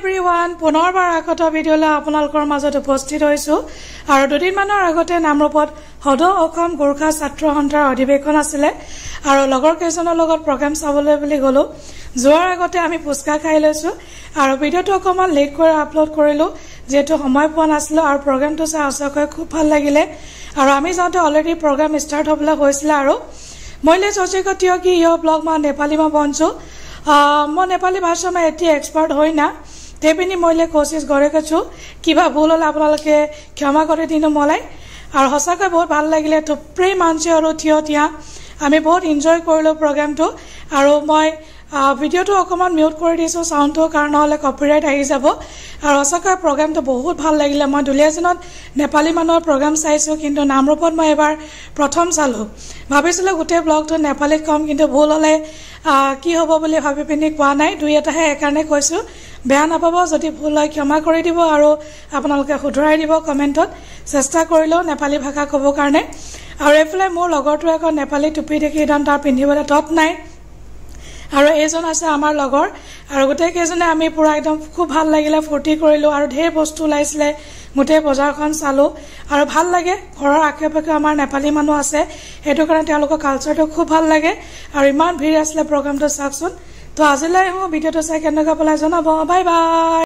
everyone, পুনৰবাৰ আগত ভিডিঅ'লৈ আপোনালোকৰ মাজত উপস্থিত হৈছো আৰু দুদিনমানৰ আগতে নামৰূপত হদ অসম গোৰ্খা ছাত্ৰ সন্থাৰ অধিৱেশন আছিল আৰু লগৰ কেইজনৰ লগত প্ৰগ্ৰাম চাবলৈ বুলি গলো যোৱাৰ আগতে আমি পুস্কা খাই লৈছো আৰু ভিডিঅ'টো অকমান লেট কৰি আপলোড কৰিলো যেটো সময় পোৱা নাছিল আৰু প্ৰগ্ৰামটো চাই আছকৈ খুব ভাল লাগিলে আৰু আমি যাওঁতে অলৰেডি প্ৰগ্ৰাম ষ্টাৰ্ট হ'বলৈ হৈছিল আৰু मैले सोचेको थियो कि यो ब्लगमा नेपालीमा भन्छु म नेपाली भाषामा यति एक्सपर्ट होइन त्यही पनि मैले कोशिश गरेको छु किबा भुल होला আপোনালোকে क्षमा गरिदिनु मलाई আৰু हसाकै बहुत ভাল লাগিলে थुप्रै मान्छेहरु थियो त्यहाँ हामी बहुत एन्जॉय কৰিলো प्रोग्रामটো আৰু মই ভিডিঅ'টো অকমান মিউট কৰি দিছো সাউন্ডটো কাৰণ নহলে কপিৰাইট আহি যাব আৰু হসাকৈ প্ৰোগ্ৰামটো বহুত ভাল লাগিলে মই দুলিয়াজনত নেপালী মানুহৰ প্ৰোগ্ৰাম চাইছো কিন্তু নামৰূপত মই এবাৰ প্ৰথম চালো ভাবিছিলো গোটে ব্লগটো নেপালীত কম কিন্তু ভুল হলে কি হ'ব বুলি ভাবি পিনি কোৱা নাই দুই এটাহে একাৰণে কৈছো বেয়া নাপাব যদি ভুল হয় ক্ষমা কৰি দিব আৰু আপোনালোকে শুধৰাই দিব কমেন্টত চেষ্টা কৰিলো নেপালী ভাষা ক'ব কাৰণে আৰু এফালে মোৰ লগৰটো এখন নেপালী টুপি দেখি দান তাৰ পিন্ধিবলৈ টপ নাই আৰু এজন আছে আমাৰ লগৰ আৰু গোটে কেজনে আমি পুৰা একদম খুব ভাল লাগিলে ফূৰ্তি কৰিলো আৰু ঢেৰ বস্তু লাইছিলে গোটে বজাৰখন চালো আৰু ভাল লাগে ঘৰৰ আকেপাকে আমাৰ নেপালী মানুহ আছে হেতু কাৰণে তেওঁলোকৰ কালচাৰটো খুব ভাল লাগে আৰু ইমান ভিৰ আছিল প্ৰগ্ৰামটো চাওকচোন তো আজিলৈ ভিডিঅ'টো চাই কেনেকুৱা পালে জনাব বাই বাই